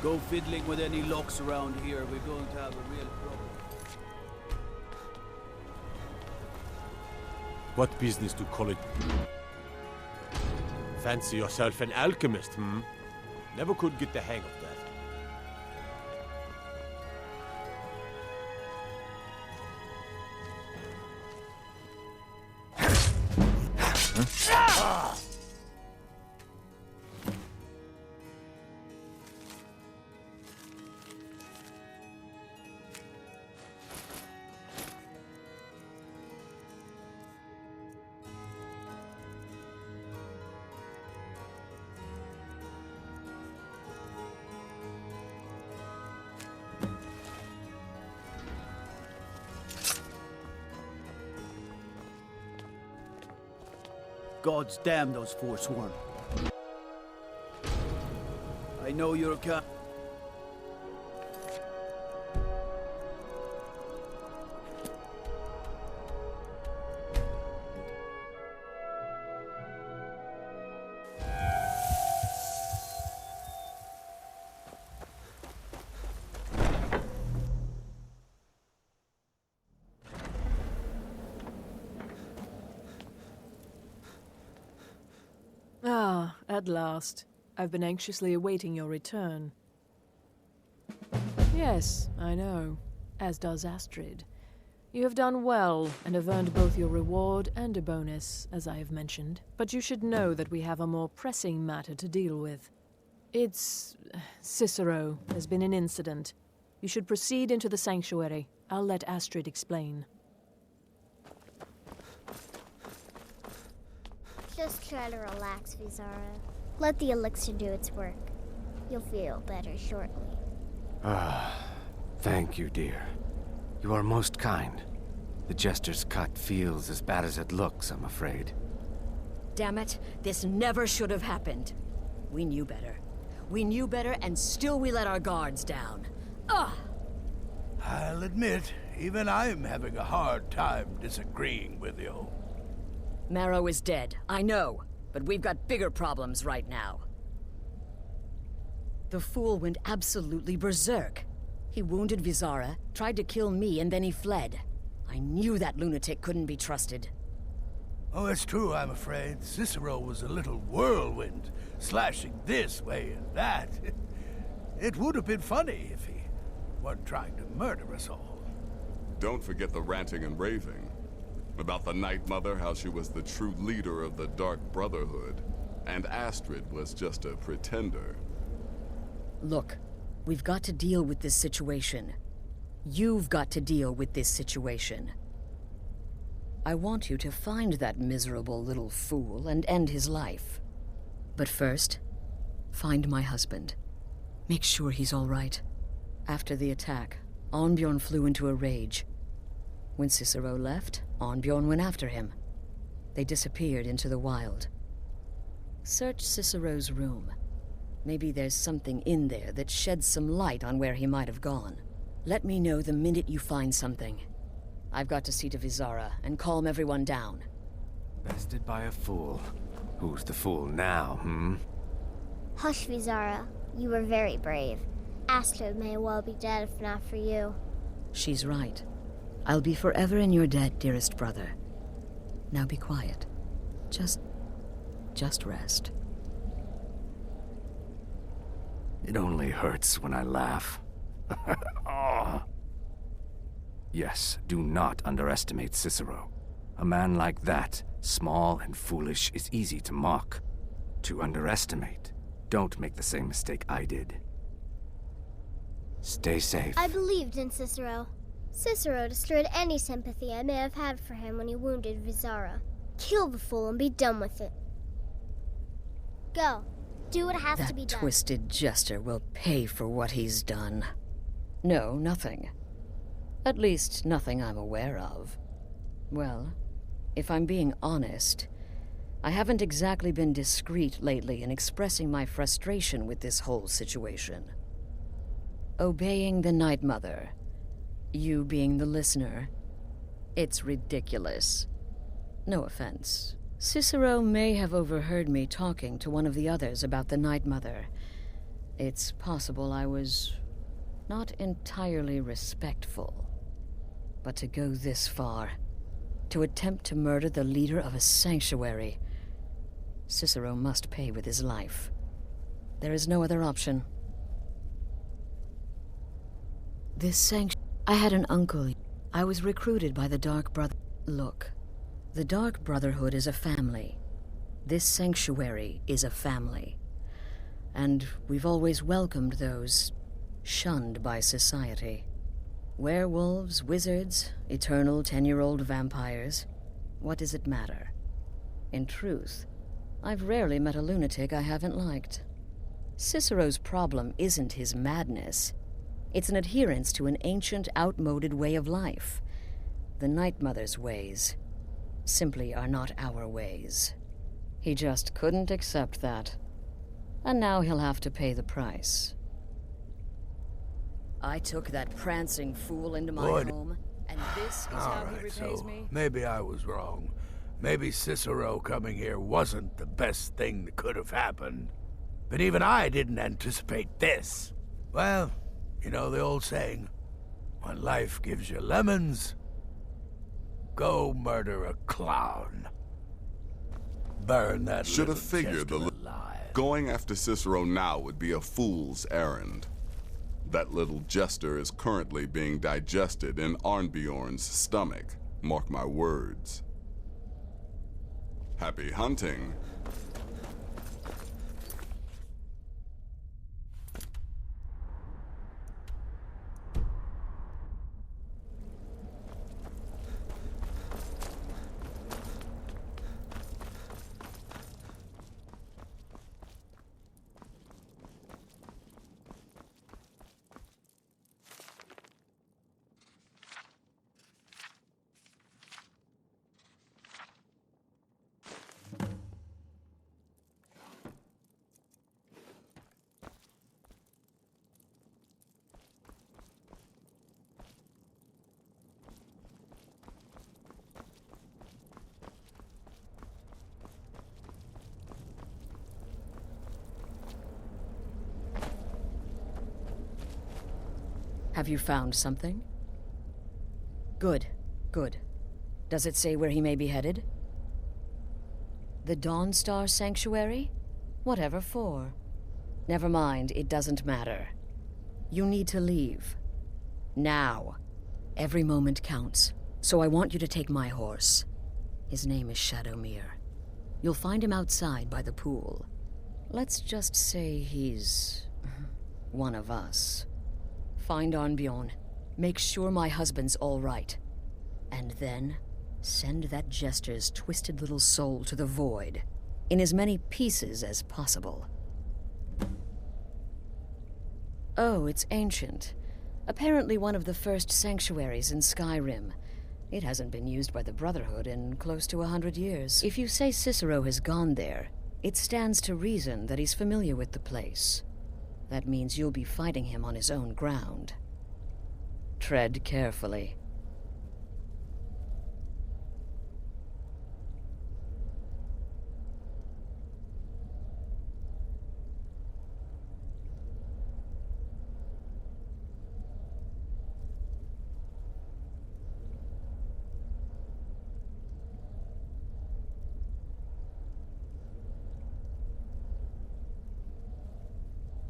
Go fiddling with any locks around here, we're going to have a real problem.
What business to call it? Fancy yourself an alchemist, hmm? Never could get the hang of that.
Gods damn those Forsworn. I know you're a
Ah, at last. I've been anxiously awaiting your return. Yes, I know. As does Astrid. You have done well, and have earned both your reward and a bonus, as I have mentioned. But you should know that we have a more pressing matter to deal with. It's... Cicero. There's been an incident. You should proceed into the sanctuary. I'll let Astrid explain.
Just try to relax, Vizara. Let the elixir do its work. You'll feel better shortly.
Thank you, dear. You are most kind. The Jester's cut feels as bad as it looks, I'm afraid.
Damn it, this never should have happened. We knew better. We knew better, and still we let our guards down. Ugh!
I'll admit, even I'm having a hard time disagreeing with you.
Marrow is dead, I know, but we've got bigger problems right now. The fool went absolutely berserk. He wounded Vizara, tried to kill me, and then he fled. I knew that lunatic couldn't be trusted.
Oh, it's true, I'm afraid. Cicero was a little whirlwind, slashing this way and that. It would have been funny if he weren't trying to murder us all.
Don't forget the ranting and raving. About the Night Mother, how she was the true leader of the Dark Brotherhood, and Astrid was just a pretender.
Look, we've got to deal with this situation. You've got to deal with this situation. I want you to find that miserable little fool and end his life. But first, find my husband. Make sure he's all right. After the attack, Arnbjorn flew into a rage. When Cicero left, Arnbjorn went after him. They disappeared into the wild. Search Cicero's room. Maybe there's something in there that sheds some light on where he might have gone. Let me know the minute you find something. I've got to see to Vizara and calm everyone down.
Bested by a fool. Who's the fool now, hmm?
Hush, Vizara. You were very brave. Astrid may well be dead if not for you.
She's right. I'll be forever in your debt, dearest brother. Now be quiet. Just rest.
It only hurts when I laugh. Oh. Yes, do not underestimate Cicero. A man like that, small and foolish, is easy to mock. to underestimate. Don't make the same mistake I did. Stay safe.
I believed in Cicero. Cicero destroyed any sympathy I may have had for him when he wounded Vizara. Kill the fool and be done with it. Go. Do what has to be
That
done.
twisted jester will pay for what he's done. No, nothing. At least, nothing I'm aware of. Well, if I'm being honest, I haven't exactly been discreet lately in expressing my frustration with this whole situation. Obeying the Night Mother, you being the listener, it's ridiculous. No offense. Cicero may have overheard me talking to one of the others about the Night Mother. It's possible I was not entirely respectful. But to go this far, to attempt to murder the leader of a sanctuary, Cicero must pay with his life. There is no other option. I had an uncle. I was recruited by the Dark Brother. Look, the Dark Brotherhood is a family. This sanctuary is a family. And we've always welcomed those shunned by society. Werewolves, wizards, eternal 10-year-old vampires. What does it matter? In truth, I've rarely met a lunatic I haven't liked. Cicero's problem isn't his madness. It's an adherence to an ancient, outmoded way of life. The Night Mother's ways simply are not our ways. He just couldn't accept that. And now he'll have to pay the price. I took that prancing fool into my home, and this is how he repays me?
Maybe I was wrong. Maybe Cicero coming here wasn't the best thing that could have happened. But even I didn't anticipate this. Well, you know the old saying, when life gives you lemons, go murder a clown. Burn that
Should
little
have figured
jester
going after Cicero now would be a fool's errand. That little jester is currently being digested in Arnbjorn's stomach. Mark my words. Happy hunting.
Have you found something? Good, good. Does it say where he may be headed? The Dawnstar Sanctuary? Whatever for. Never mind, it doesn't matter. You need to leave. Now. Every moment counts, so I want you to take my horse. His name is Shadowmere. You'll find him outside by the pool. Let's just say he's one of us. Find Arnbjorn. Make sure my husband's all right. And then, send that jester's twisted little soul to the void, in as many pieces as possible. Oh, it's ancient. Apparently one of the first sanctuaries in Skyrim. It hasn't been used by the Brotherhood in close to 100 years. If you say Cicero has gone there, it stands to reason that he's familiar with the place. That means you'll be fighting him on his own ground. Tread carefully.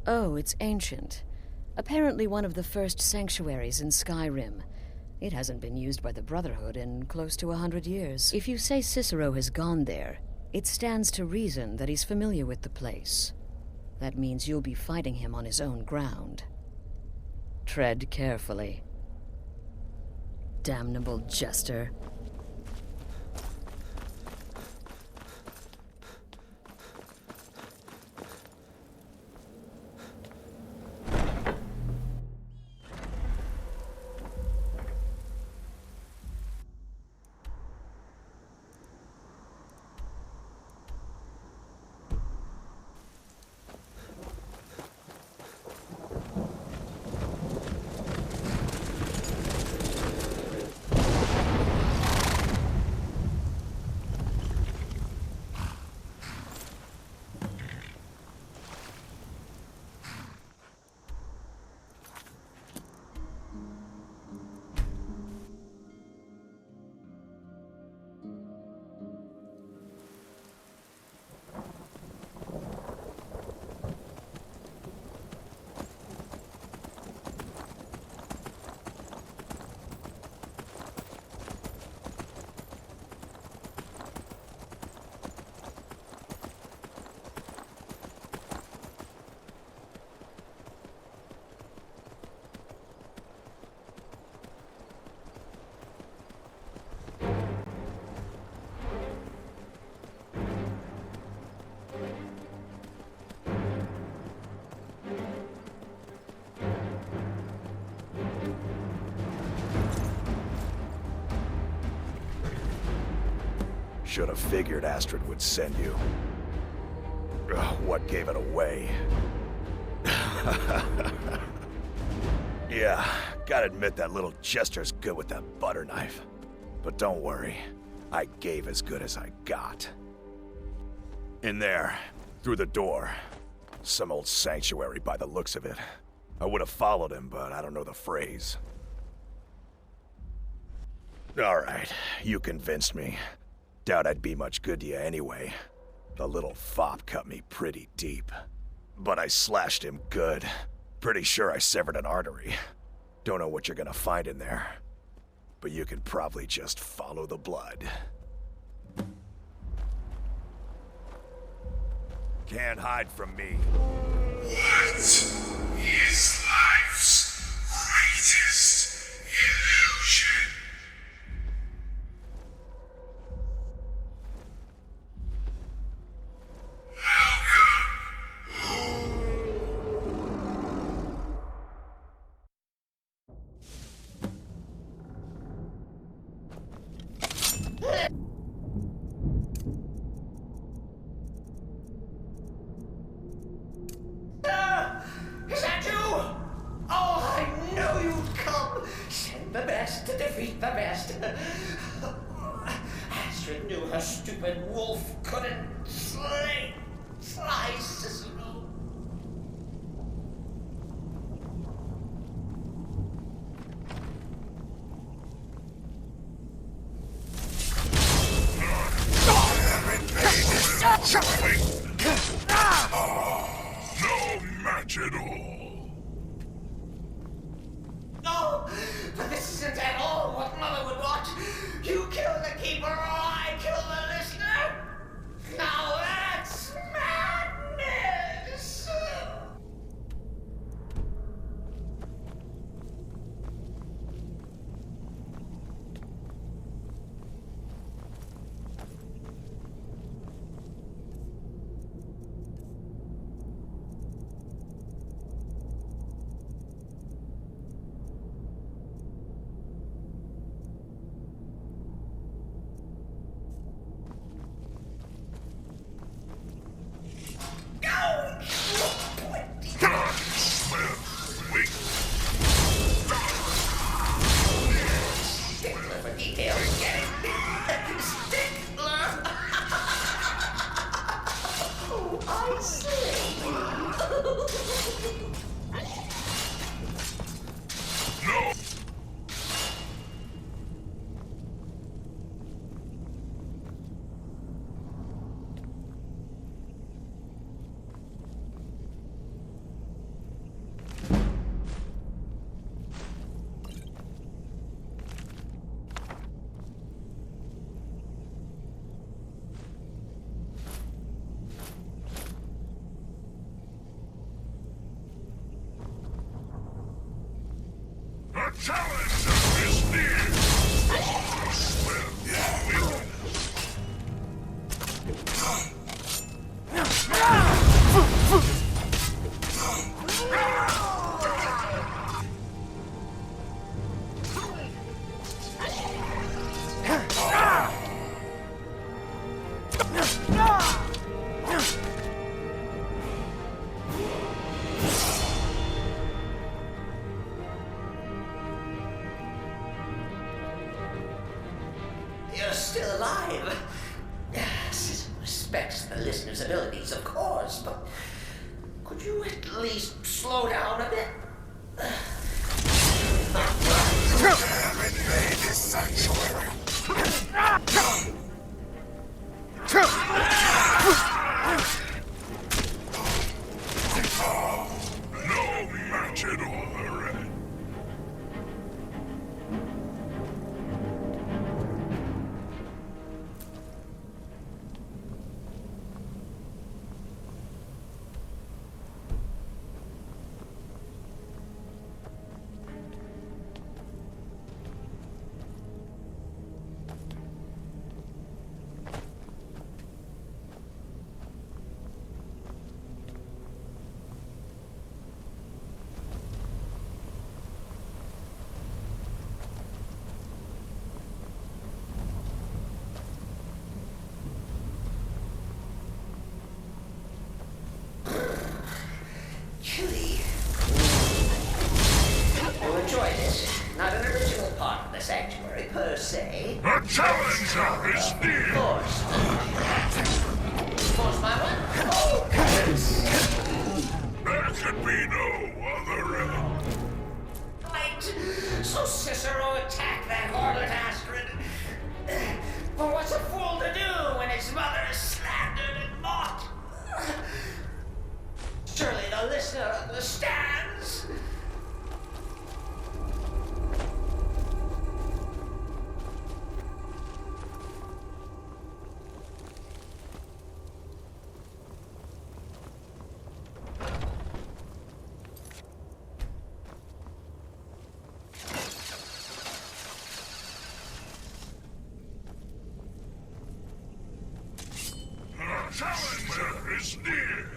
Oh, it's ancient. Apparently one of the first sanctuaries in Skyrim. It hasn't been used by the Brotherhood in close to 100 years. If you say Cicero has gone there, It stands to reason that he's familiar with the place. That means you'll be fighting him on his own ground. Tread carefully. Damnable jester.
Should have figured Astrid would send you. Ugh, what gave it away? Yeah, gotta admit that little jester's good with that butter knife. But don't worry, I gave as good as I got. In there, through the door. Some old sanctuary by the looks of it. I would have followed him, but I don't know the phrase. Alright, you convinced me. Doubt I'd be much good to you anyway. The little fop cut me pretty deep. But I slashed him good. Pretty sure I severed an artery. Don't know what you're gonna find in there. But you can probably just follow the blood. Can't hide from me.
What is life's greatest illusion?
Is that you? Oh, I knew you'd come. Send the best to defeat the best. Astrid knew her stupid wolf couldn't slay Cicero.
No match at all.
No, but this isn't at all what Mother would want. You kill the keeper or I kill the listener. Now that's madness.
Challenger is near!
You're still alive. Citizen respects the listener's abilities, of course, but could you at least slow down a bit?
Invade this sanctuary. No match at all, Red.
Chilly. You'll enjoy this. Not an original part of the sanctuary, per se.
A challenger is near!
Force. Force my one? Oh, goodness.
There can be no other Red.
Right. So Cicero attacked that harlot Astrid. But what's a fool to do when his mother is slandered and mocked? Surely the listener understands.
A challenger is near!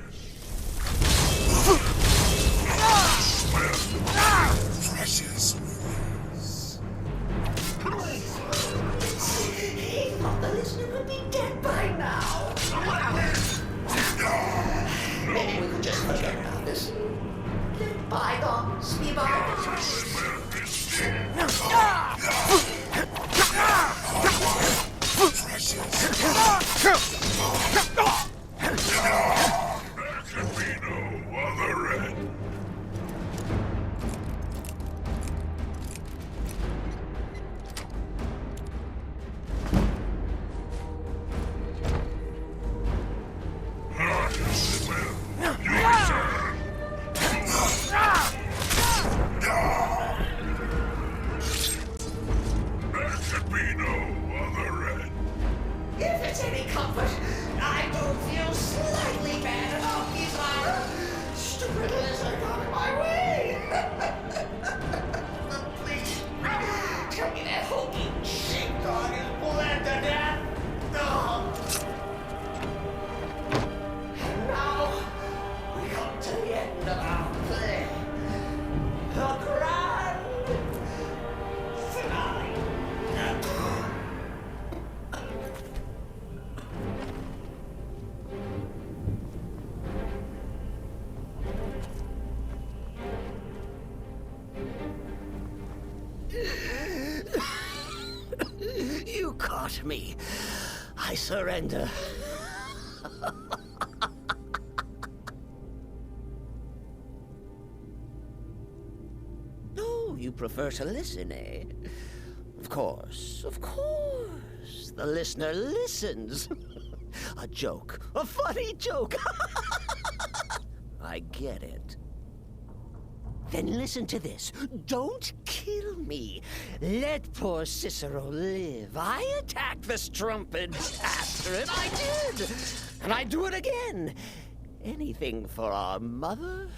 Precious moons.
He thought the listener would be dead by now. Maybe we could just forget about this. Let bygones be bygones.
There can be no other Red. I smell your turn. There can be no other Red.
If it's any comfort, I do feel slightly bad about these stupid lizard got in my way. Please, tell me that hokey sheepdog is bled to death. No. And now, we come to the end of our play. The grand finale. You caught me. I surrender. Oh, you prefer to listen, eh? Of course, of course. The listener listens. A joke. A funny joke. I get it. Then listen to this. Don't kill me. Let poor Cicero live. I attacked the strumpet Astrid. I did. And I'd do it again. Anything for our mother?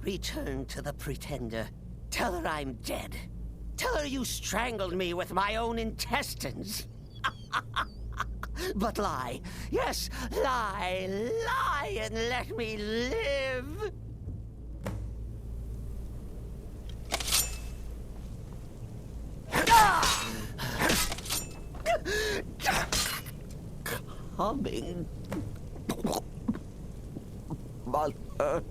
Return to the Pretender Tell her I'm dead. Tell her you strangled me with my own intestines. But lie. Yes, lie. Lie and let me live. Coming. Mother.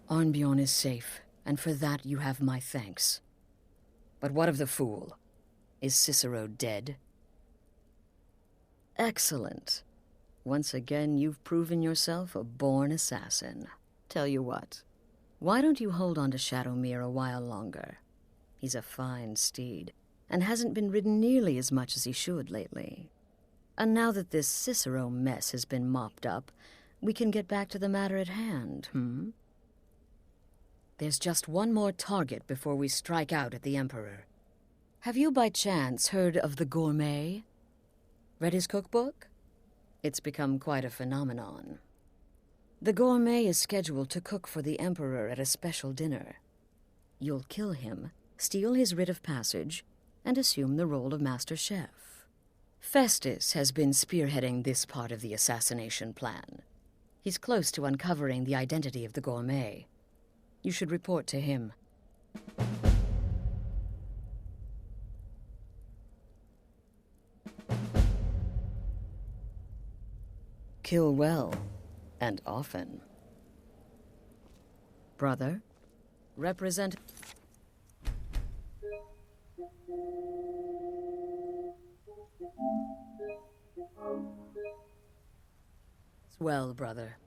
Arnbjorn is safe, and for that you have my thanks. But what of the fool? Is Cicero dead? Excellent. Once again, you've proven yourself a born assassin. Tell you what, why don't you hold on to Shadowmere a while longer? He's a fine steed, and hasn't been ridden nearly as much as he should lately. And now that this Cicero mess has been mopped up, we can get back to the matter at hand, There's just one more target before we strike out at the Emperor. Have you by chance heard of the Gourmet? Read his cookbook? It's become quite a phenomenon. The Gourmet is scheduled to cook for the Emperor at a special dinner. You'll kill him, steal his writ of passage, and assume the role of Master Chef. Festus has been spearheading this part of the assassination plan. He's close to uncovering the identity of the Gourmet. You should report to him. Kill well, and often. Brother, represent... Well, brother.